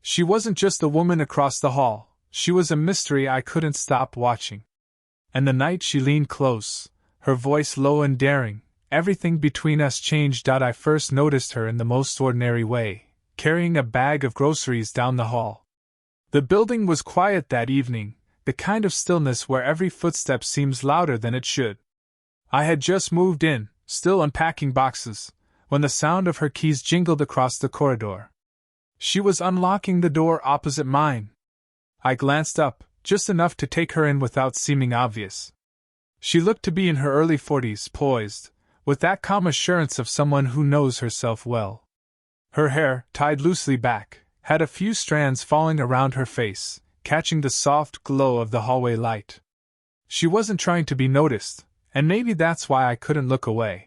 She wasn't just the woman across the hall, she was a mystery I couldn't stop watching. And the night she leaned close, her voice low and daring, everything between us changed. I first noticed her in the most ordinary way, carrying a bag of groceries down the hall. The building was quiet that evening, the kind of stillness where every footstep seems louder than it should. I had just moved in, still unpacking boxes, when the sound of her keys jingled across the corridor. She was unlocking the door opposite mine. I glanced up, just enough to take her in without seeming obvious. She looked to be in her early 40s, poised, with that calm assurance of someone who knows herself well. Her hair, tied loosely back, had a few strands falling around her face, catching the soft glow of the hallway light. She wasn't trying to be noticed, and maybe that's why I couldn't look away.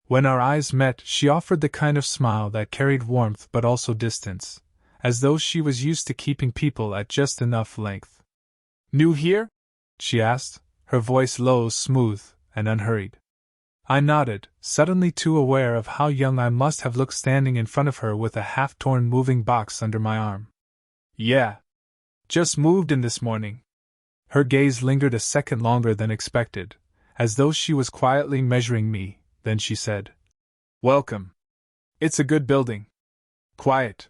When our eyes met, she offered the kind of smile that carried warmth but also distance, as though she was used to keeping people at just enough length. "New here?" she asked, her voice low, smooth, and unhurried. I nodded, suddenly too aware of how young I must have looked standing in front of her with a half-torn moving box under my arm. "Yeah. Just moved in this morning." Her gaze lingered a second longer than expected, as though she was quietly measuring me. Then she said, "Welcome. It's a good building. Quiet.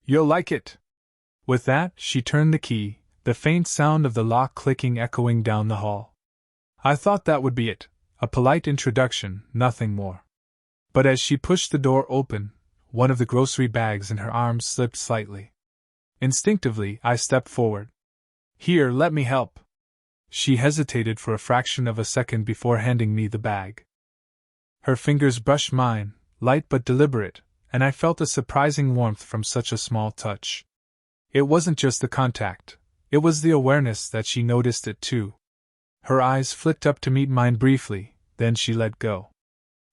You'll like it." With that, she turned the key, the faint sound of the lock clicking echoing down the hall. I thought that would be it, a polite introduction, nothing more. But as she pushed the door open, one of the grocery bags in her arms slipped slightly. Instinctively, I stepped forward. "Here, let me help." She hesitated for a fraction of a second before handing me the bag. Her fingers brushed mine, light but deliberate, and I felt a surprising warmth from such a small touch. It wasn't just the contact, it was the awareness that she noticed it too. Her eyes flicked up to meet mine briefly, then she let go.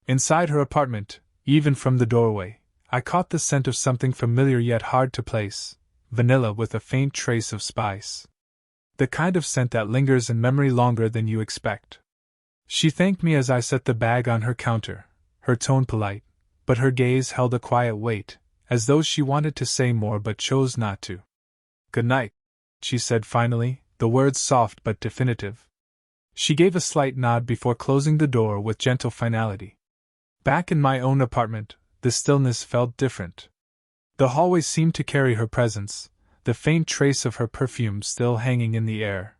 Inside her apartment, even from the doorway, I caught the scent of something familiar yet hard to place, vanilla with a faint trace of spice. The kind of scent that lingers in memory longer than you expect. She thanked me as I set the bag on her counter, her tone polite, but her gaze held a quiet weight, as though she wanted to say more but chose not to. "Good night," she said finally, the words soft but definitive. She gave a slight nod before closing the door with gentle finality. Back in my own apartment, the stillness felt different. The hallway seemed to carry her presence, the faint trace of her perfume still hanging in the air.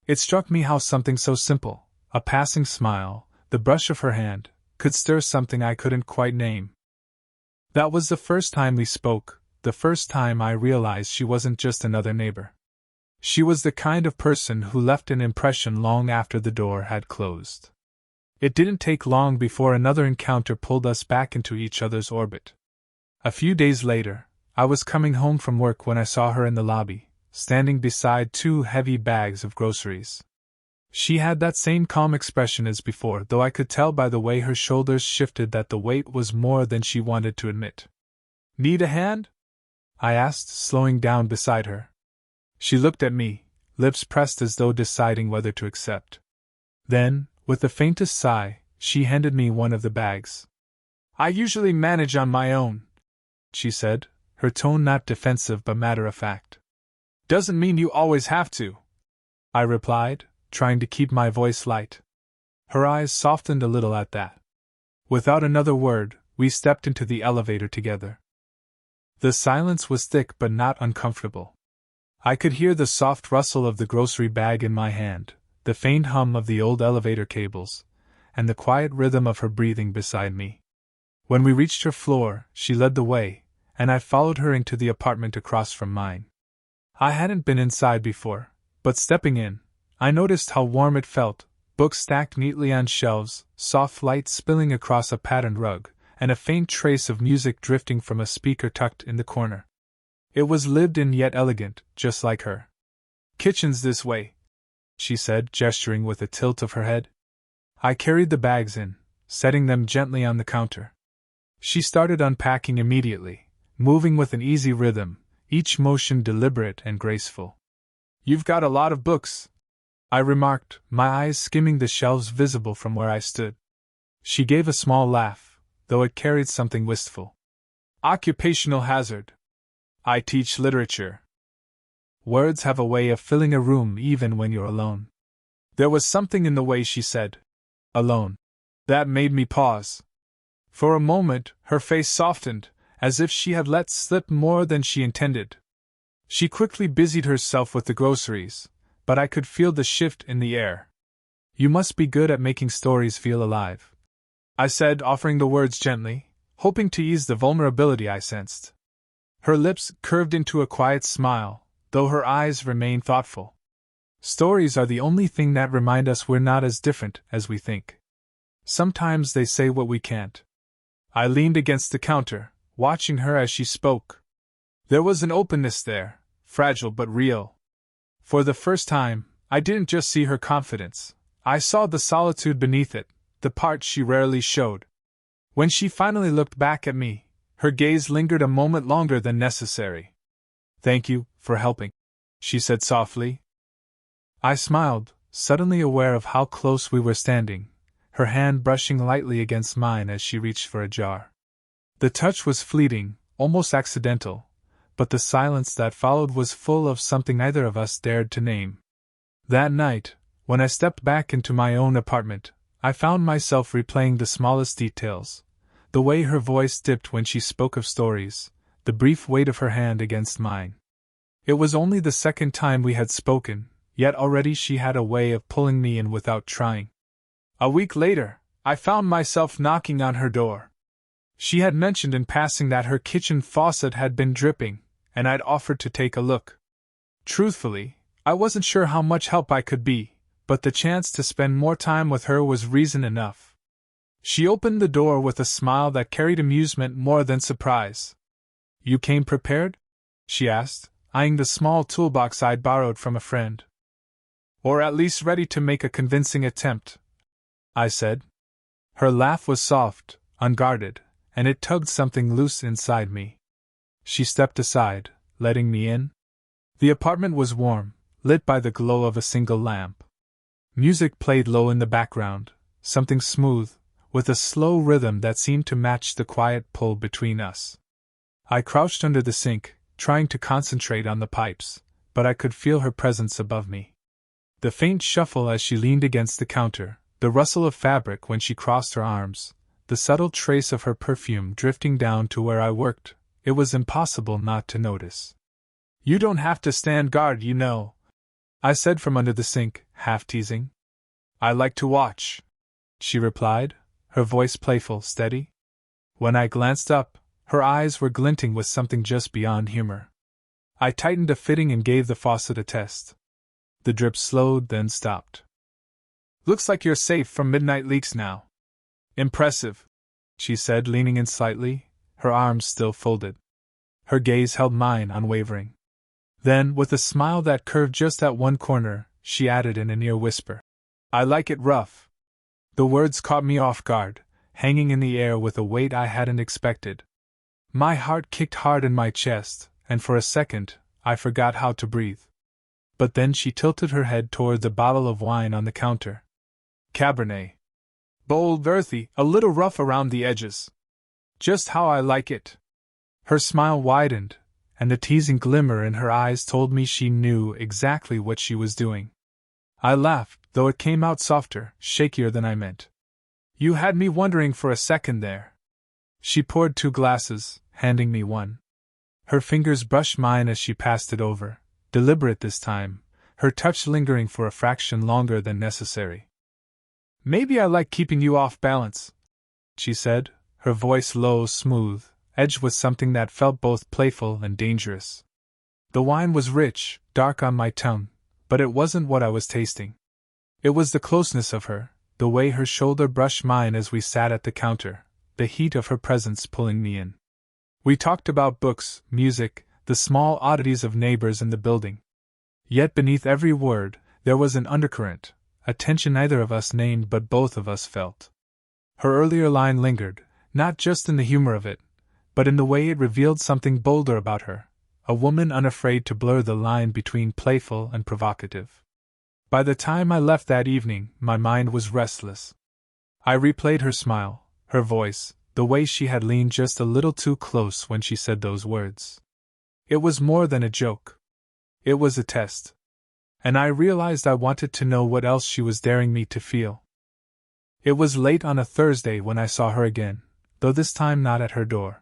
It struck me how something so simple, a passing smile, the brush of her hand, could stir something I couldn't quite name. That was the first time we spoke, the first time I realized she wasn't just another neighbor. She was the kind of person who left an impression long after the door had closed. It didn't take long before another encounter pulled us back into each other's orbit. A few days later, I was coming home from work when I saw her in the lobby, standing beside two heavy bags of groceries. She had that same calm expression as before, though I could tell by the way her shoulders shifted that the weight was more than she wanted to admit. "Need a hand?" I asked, slowing down beside her. She looked at me, lips pressed as though deciding whether to accept. Then, with the faintest sigh, she handed me one of the bags. "I usually manage on my own," she said, her tone not defensive but matter-of-fact. "Doesn't mean you always have to," I replied, trying to keep my voice light. Her eyes softened a little at that. Without another word, we stepped into the elevator together. The silence was thick but not uncomfortable. I could hear the soft rustle of the grocery bag in my hand, the faint hum of the old elevator cables, and the quiet rhythm of her breathing beside me. When we reached her floor, she led the way, and I followed her into the apartment across from mine. I hadn't been inside before, but stepping in, I noticed how warm it felt, books stacked neatly on shelves, soft light spilling across a patterned rug, and a faint trace of music drifting from a speaker tucked in the corner. It was lived-in yet elegant, just like her. "Kitchen's this way," she said, gesturing with a tilt of her head. I carried the bags in, setting them gently on the counter. She started unpacking immediately, moving with an easy rhythm, each motion deliberate and graceful. "You've got a lot of books," I remarked, my eyes skimming the shelves visible from where I stood. She gave a small laugh, though it carried something wistful. "Occupational hazard," I teach literature. Words have a way of filling a room even when you're alone. There was something in the way she said, alone, that made me pause. For a moment, her face softened, as if she had let slip more than she intended. She quickly busied herself with the groceries, but I could feel the shift in the air. You must be good at making stories feel alive, I said, offering the words gently, hoping to ease the vulnerability I sensed. Her lips curved into a quiet smile, though her eyes remained thoughtful. Stories are the only thing that remind us we're not as different as we think. Sometimes they say what we can't. I leaned against the counter, watching her as she spoke. There was an openness there, fragile but real. For the first time, I didn't just see her confidence. I saw the solitude beneath it, the part she rarely showed. When she finally looked back at me, her gaze lingered a moment longer than necessary. "Thank you for helping," she said softly. I smiled, suddenly aware of how close we were standing, her hand brushing lightly against mine as she reached for a jar. The touch was fleeting, almost accidental, but the silence that followed was full of something neither of us dared to name. That night, when I stepped back into my own apartment, I found myself replaying the smallest details, the way her voice dipped when she spoke of stories, the brief weight of her hand against mine. It was only the second time we had spoken, yet already she had a way of pulling me in without trying. A week later, I found myself knocking on her door. She had mentioned in passing that her kitchen faucet had been dripping, and I'd offered to take a look. Truthfully, I wasn't sure how much help I could be, but the chance to spend more time with her was reason enough. She opened the door with a smile that carried amusement more than surprise. "You came prepared?" she asked, eyeing the small toolbox I'd borrowed from a friend. "Or at least ready to make a convincing attempt," I said. Her laugh was soft, unguarded, and it tugged something loose inside me. She stepped aside, letting me in. The apartment was warm, lit by the glow of a single lamp. Music played low in the background, something smooth, with a slow rhythm that seemed to match the quiet pull between us. I crouched under the sink, trying to concentrate on the pipes, but I could feel her presence above me. The faint shuffle as she leaned against the counter, the rustle of fabric when she crossed her arms, the subtle trace of her perfume drifting down to where I worked, it was impossible not to notice. "You don't have to stand guard, you know," I said from under the sink, half teasing. "I like to watch," she replied, her voice playful, steady. When I glanced up, her eyes were glinting with something just beyond humor. I tightened a fitting and gave the faucet a test. The drip slowed, then stopped. "Looks like you're safe from midnight leaks now." "Impressive," she said, leaning in slightly, her arms still folded. Her gaze held mine unwavering. Then, with a smile that curved just at one corner, she added in a near whisper, "I like it rough." The words caught me off guard, hanging in the air with a weight I hadn't expected. My heart kicked hard in my chest, and for a second, I forgot how to breathe. But then she tilted her head toward the bottle of wine on the counter. "Cabernet. Bold, earthy, a little rough around the edges. Just how I like it." Her smile widened, and the teasing glimmer in her eyes told me she knew exactly what she was doing. I laughed, though it came out softer, shakier than I meant. "You had me wondering for a second there." She poured 2 glasses, handing me one. Her fingers brushed mine as she passed it over, deliberate this time, her touch lingering for a fraction longer than necessary. "Maybe I like keeping you off balance," she said, her voice low, smooth, edged with something that felt both playful and dangerous. The wine was rich, dark on my tongue, but it wasn't what I was tasting. It was the closeness of her, the way her shoulder brushed mine as we sat at the counter, the heat of her presence pulling me in. We talked about books, music, the small oddities of neighbors in the building. Yet beneath every word, there was an undercurrent, a tension neither of us named but both of us felt. Her earlier line lingered, not just in the humor of it, but in the way it revealed something bolder about her, a woman unafraid to blur the line between playful and provocative. By the time I left that evening, my mind was restless. I replayed her smile, her voice, the way she had leaned just a little too close when she said those words. It was more than a joke. It was a test. And I realized I wanted to know what else she was daring me to feel. It was late on a Thursday when I saw her again, though this time not at her door.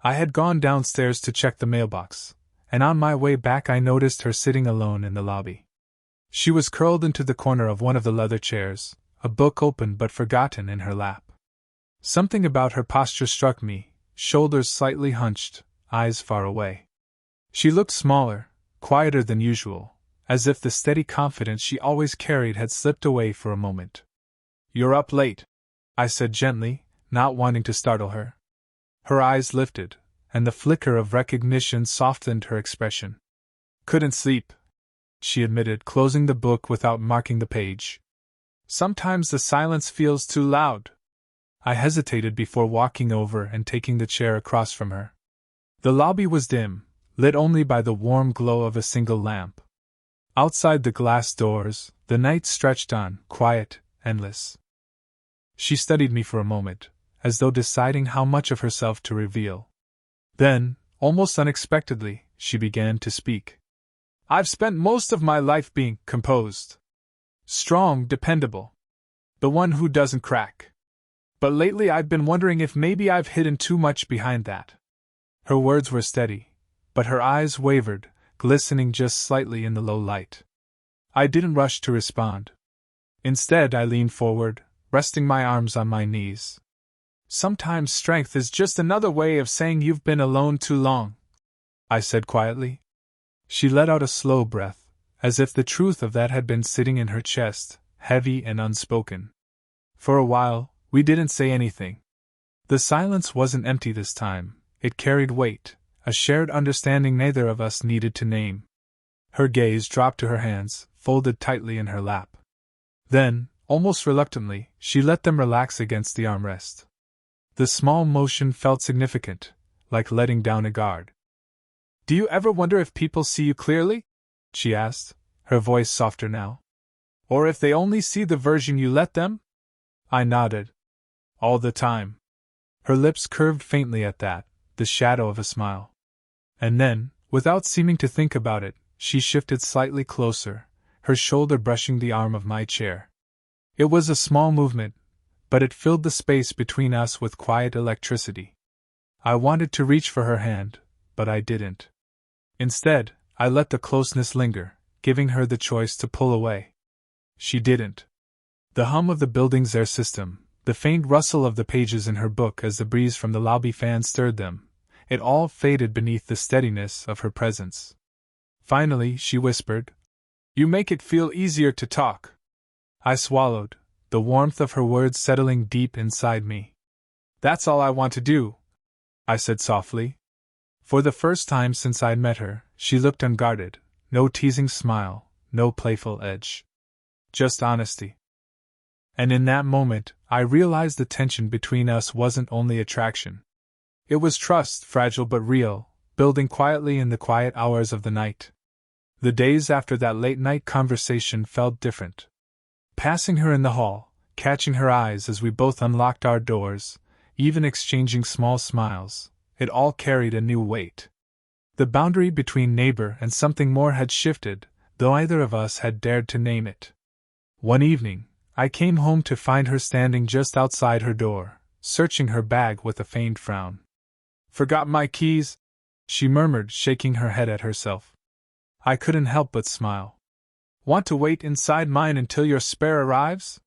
I had gone downstairs to check the mailbox, and on my way back I noticed her sitting alone in the lobby. She was curled into the corner of one of the leather chairs, a book open but forgotten in her lap. Something about her posture struck me, shoulders slightly hunched, eyes far away. She looked smaller, quieter than usual, as if the steady confidence she always carried had slipped away for a moment. "You're up late," I said gently, not wanting to startle her. Her eyes lifted, and the flicker of recognition softened her expression. "Couldn't sleep," she admitted, closing the book without marking the page. "Sometimes the silence feels too loud." I hesitated before walking over and taking the chair across from her. The lobby was dim, lit only by the warm glow of a single lamp. Outside the glass doors, the night stretched on, quiet, endless. She studied me for a moment, as though deciding how much of herself to reveal. Then, almost unexpectedly, she began to speak. "I've spent most of my life being composed. Strong, dependable. The one who doesn't crack. But lately I've been wondering if maybe I've hidden too much behind that." Her words were steady, but her eyes wavered, glistening just slightly in the low light. I didn't rush to respond. Instead, I leaned forward, resting my arms on my knees. "Sometimes strength is just another way of saying you've been alone too long," I said quietly. She let out a slow breath, as if the truth of that had been sitting in her chest, heavy and unspoken. For a while, we didn't say anything. The silence wasn't empty this time, it carried weight, a shared understanding neither of us needed to name. Her gaze dropped to her hands, folded tightly in her lap. Then, almost reluctantly, she let them relax against the armrest. The small motion felt significant, like letting down a guard. "Do you ever wonder if people see you clearly?" she asked, her voice softer now. "Or if they only see the version you let them?" I nodded. "All the time." Her lips curved faintly at that, the shadow of a smile. And then, without seeming to think about it, she shifted slightly closer, her shoulder brushing the arm of my chair. It was a small movement, but it filled the space between us with quiet electricity. I wanted to reach for her hand, but I didn't. Instead, I let the closeness linger, giving her the choice to pull away. She didn't. The hum of the building's air system, the faint rustle of the pages in her book as the breeze from the lobby fan stirred them, it all faded beneath the steadiness of her presence. Finally, she whispered, "You make it feel easier to talk." I swallowed, the warmth of her words settling deep inside me. "That's all I want to do," I said softly. For the first time since I'd met her, she looked unguarded, no teasing smile, no playful edge. Just honesty. And in that moment, I realized the tension between us wasn't only attraction. It was trust, fragile but real, building quietly in the quiet hours of the night. The days after that late-night conversation felt different. Passing her in the hall, catching her eyes as we both unlocked our doors, even exchanging small smiles, it all carried a new weight. The boundary between neighbor and something more had shifted, though either of us had dared to name it. One evening, I came home to find her standing just outside her door, searching her bag with a faint frown. "Forgot my keys," she murmured, shaking her head at herself. I couldn't help but smile. "Want to wait inside mine until your spare arrives?"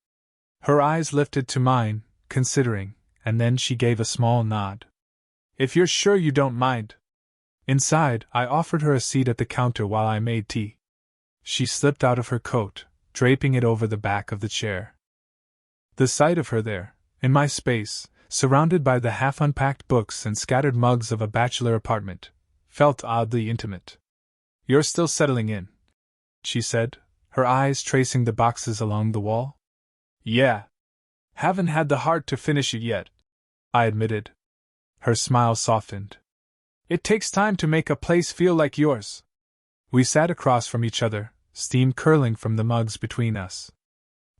Her eyes lifted to mine, considering, and then she gave a small nod. "If you're sure you don't mind." Inside, I offered her a seat at the counter while I made tea. She slipped out of her coat, draping it over the back of the chair. The sight of her there, in my space, surrounded by the half-unpacked books and scattered mugs of a bachelor apartment, felt oddly intimate. "You're still settling in," she said, her eyes tracing the boxes along the wall. "Yeah. Haven't had the heart to finish it yet," I admitted. Her smile softened. "It takes time to make a place feel like yours." We sat across from each other, steam curling from the mugs between us.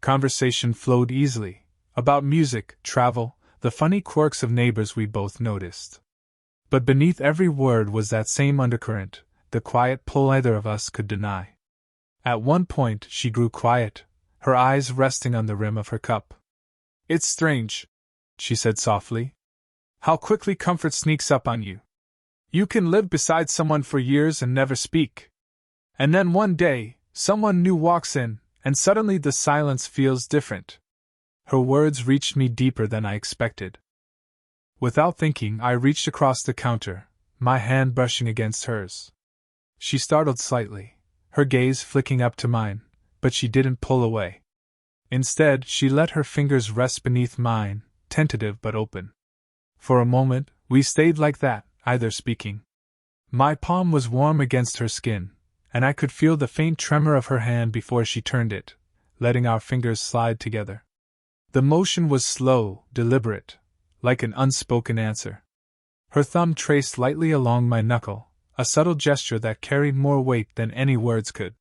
Conversation flowed easily, about music, travel, the funny quirks of neighbors we both noticed. But beneath every word was that same undercurrent, the quiet pull neither of us could deny. At one point she grew quiet, her eyes resting on the rim of her cup. "It's strange," she said softly, "how quickly comfort sneaks up on you. You can live beside someone for years and never speak. And then one day, someone new walks in, and suddenly the silence feels different." Her words reached me deeper than I expected. Without thinking, I reached across the counter, my hand brushing against hers. She startled slightly, her gaze flicking up to mine, but she didn't pull away. Instead, she let her fingers rest beneath mine, tentative but open. For a moment, we stayed like that, either speaking. My palm was warm against her skin, and I could feel the faint tremor of her hand before she turned it, letting our fingers slide together. The motion was slow, deliberate, like an unspoken answer. Her thumb traced lightly along my knuckle, a subtle gesture that carried more weight than any words could.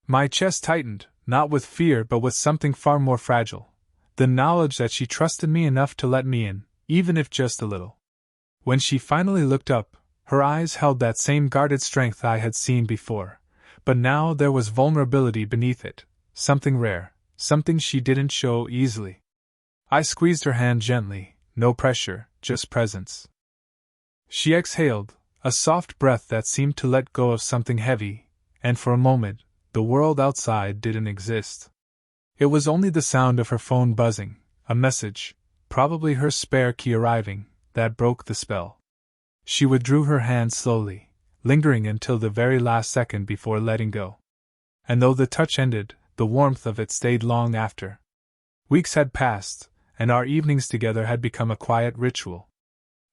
My chest tightened, not with fear but with something far more fragile, the knowledge that she trusted me enough to let me in, even if just a little. When she finally looked up, her eyes held that same guarded strength I had seen before, but now there was vulnerability beneath it, something rare, something she didn't show easily. I squeezed her hand gently, no pressure, just presence. She exhaled, a soft breath that seemed to let go of something heavy, and for a moment, the world outside didn't exist. It was only the sound of her phone buzzing, a message, probably her spare key arriving, that broke the spell. She withdrew her hand slowly, lingering until the very last second before letting go. And though the touch ended, the warmth of it stayed long after. Weeks had passed, and our evenings together had become a quiet ritual.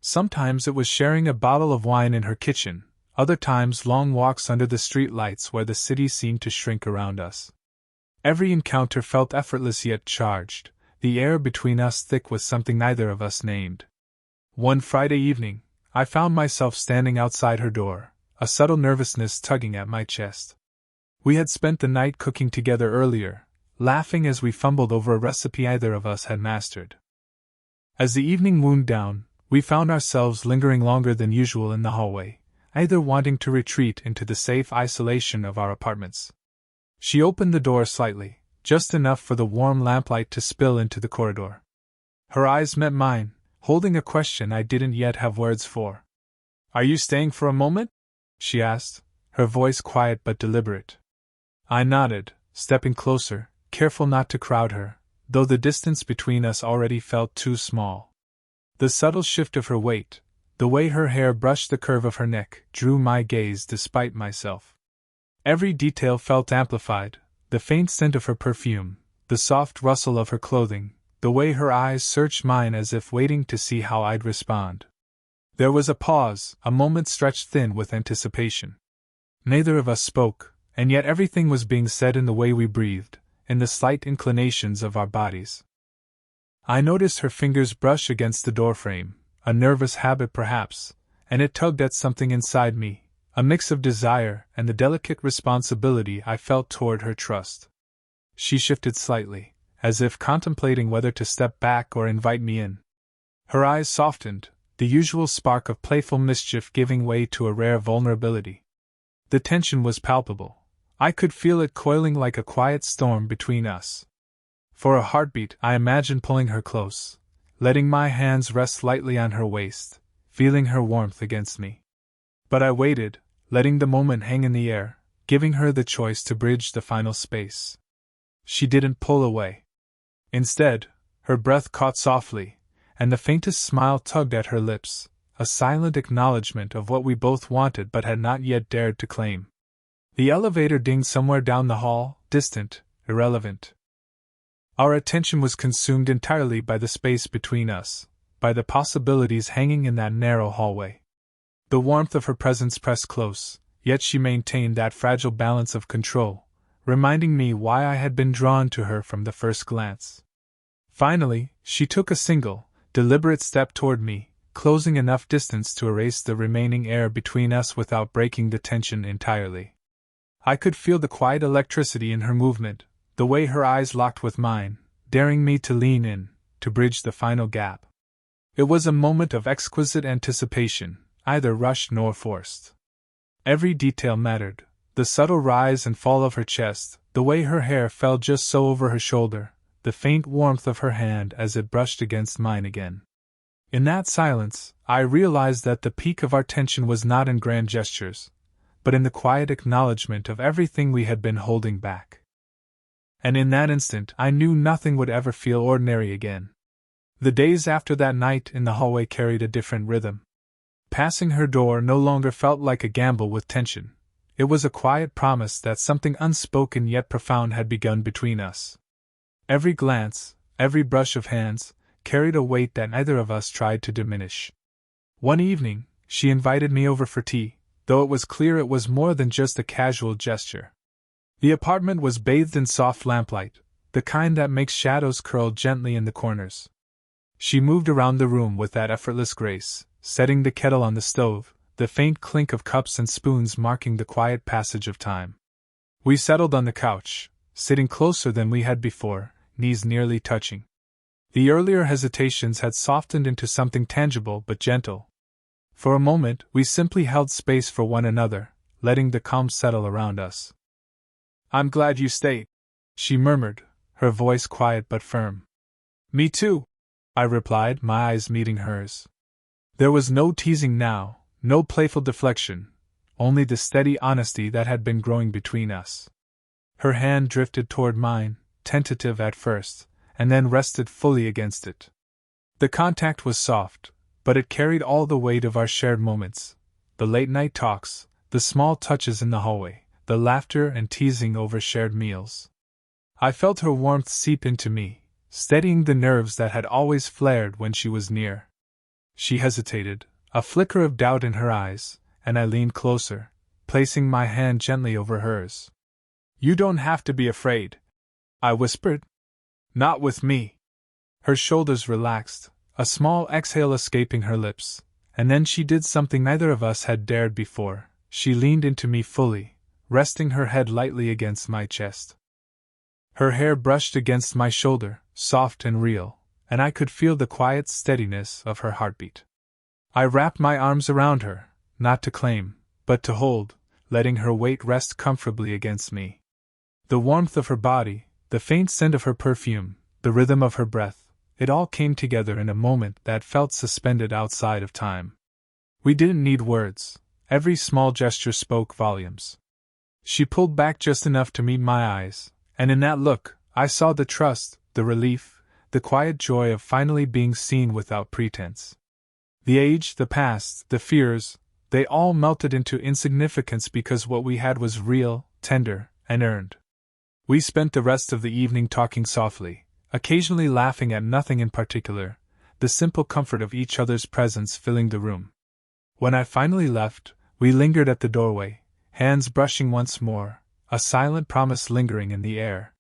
Sometimes it was sharing a bottle of wine in her kitchen, other times long walks under the street lights where the city seemed to shrink around us. Every encounter felt effortless yet charged, the air between us thick with something neither of us named. One Friday evening, I found myself standing outside her door, a subtle nervousness tugging at my chest. We had spent the night cooking together earlier, laughing as we fumbled over a recipe either of us had mastered. As the evening wound down, we found ourselves lingering longer than usual in the hallway, either wanting to retreat into the safe isolation of our apartments. She opened the door slightly, just enough for the warm lamplight to spill into the corridor. Her eyes met mine, holding a question I didn't yet have words for. "Are you staying for a moment?" she asked, her voice quiet but deliberate. I nodded, stepping closer, careful not to crowd her, though the distance between us already felt too small. The subtle shift of her weight, the way her hair brushed the curve of her neck, drew my gaze despite myself. Every detail felt amplified, the faint scent of her perfume, the soft rustle of her clothing, the way her eyes searched mine as if waiting to see how I'd respond. There was a pause, a moment stretched thin with anticipation. Neither of us spoke, and yet everything was being said in the way we breathed, in the slight inclinations of our bodies. I noticed her fingers brush against the doorframe, a nervous habit perhaps, and it tugged at something inside me, a mix of desire and the delicate responsibility I felt toward her trust. She shifted slightly, as if contemplating whether to step back or invite me in. Her eyes softened, the usual spark of playful mischief giving way to a rare vulnerability. The tension was palpable. I could feel it coiling like a quiet storm between us. For a heartbeat, I imagined pulling her close, letting my hands rest lightly on her waist, feeling her warmth against me. But I waited, letting the moment hang in the air, giving her the choice to bridge the final space. She didn't pull away. Instead, her breath caught softly, and the faintest smile tugged at her lips, a silent acknowledgement of what we both wanted but had not yet dared to claim. The elevator dinged somewhere down the hall, distant, irrelevant. Our attention was consumed entirely by the space between us, by the possibilities hanging in that narrow hallway. The warmth of her presence pressed close, yet she maintained that fragile balance of control, reminding me why I had been drawn to her from the first glance. Finally, she took a single, deliberate step toward me, closing enough distance to erase the remaining air between us without breaking the tension entirely. I could feel the quiet electricity in her movement, the way her eyes locked with mine, daring me to lean in, to bridge the final gap. It was a moment of exquisite anticipation. either rushed nor forced. Every detail mattered: the subtle rise and fall of her chest, the way her hair fell just so over her shoulder, the faint warmth of her hand as it brushed against mine again. In that silence, I realized that the peak of our tension was not in grand gestures, but in the quiet acknowledgement of everything we had been holding back. And in that instant, I knew nothing would ever feel ordinary again. The days after that night in the hallway carried a different rhythm. Passing her door no longer felt like a gamble with tension. It was a quiet promise that something unspoken yet profound had begun between us. Every glance, every brush of hands, carried a weight that neither of us tried to diminish. One evening, she invited me over for tea, though it was clear it was more than just a casual gesture. The apartment was bathed in soft lamplight, the kind that makes shadows curl gently in the corners. She moved around the room with that effortless grace, setting the kettle on the stove, the faint clink of cups and spoons marking the quiet passage of time. We settled on the couch, sitting closer than we had before, knees nearly touching. The earlier hesitations had softened into something tangible but gentle. For a moment, we simply held space for one another, letting the calm settle around us. "I'm glad you stayed," she murmured, her voice quiet but firm. "Me too," I replied, my eyes meeting hers. There was no teasing now, no playful deflection, only the steady honesty that had been growing between us. Her hand drifted toward mine, tentative at first, and then rested fully against it. The contact was soft, but it carried all the weight of our shared moments: the late-night talks, the small touches in the hallway, the laughter and teasing over shared meals. I felt her warmth seep into me, steadying the nerves that had always flared when she was near. She hesitated, a flicker of doubt in her eyes, and I leaned closer, placing my hand gently over hers. "You don't have to be afraid," I whispered. "Not with me." Her shoulders relaxed, a small exhale escaping her lips, and then she did something neither of us had dared before. She leaned into me fully, resting her head lightly against my chest. Her hair brushed against my shoulder, soft and real, and I could feel the quiet steadiness of her heartbeat. I wrapped my arms around her, not to claim, but to hold, letting her weight rest comfortably against me. The warmth of her body, the faint scent of her perfume, the rhythm of her breath, it all came together in a moment that felt suspended outside of time. We didn't need words. Every small gesture spoke volumes. She pulled back just enough to meet my eyes, and in that look, I saw the trust, the relief, the quiet joy of finally being seen without pretense. The age, the past, the fears, they all melted into insignificance because what we had was real, tender, and earned. We spent the rest of the evening talking softly, occasionally laughing at nothing in particular, the simple comfort of each other's presence filling the room. When I finally left, we lingered at the doorway, hands brushing once more, a silent promise lingering in the air.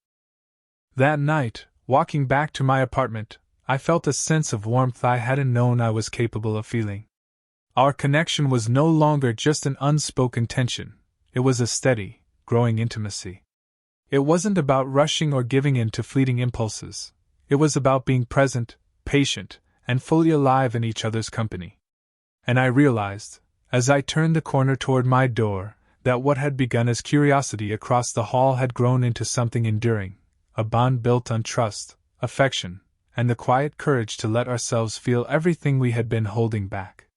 That night, walking back to my apartment, I felt a sense of warmth I hadn't known I was capable of feeling. Our connection was no longer just an unspoken tension, it was a steady, growing intimacy. It wasn't about rushing or giving in to fleeting impulses. It was about being present, patient, and fully alive in each other's company. And I realized, as I turned the corner toward my door, that what had begun as curiosity across the hall had grown into something enduring, a bond built on trust, affection, and the quiet courage to let ourselves feel everything we had been holding back.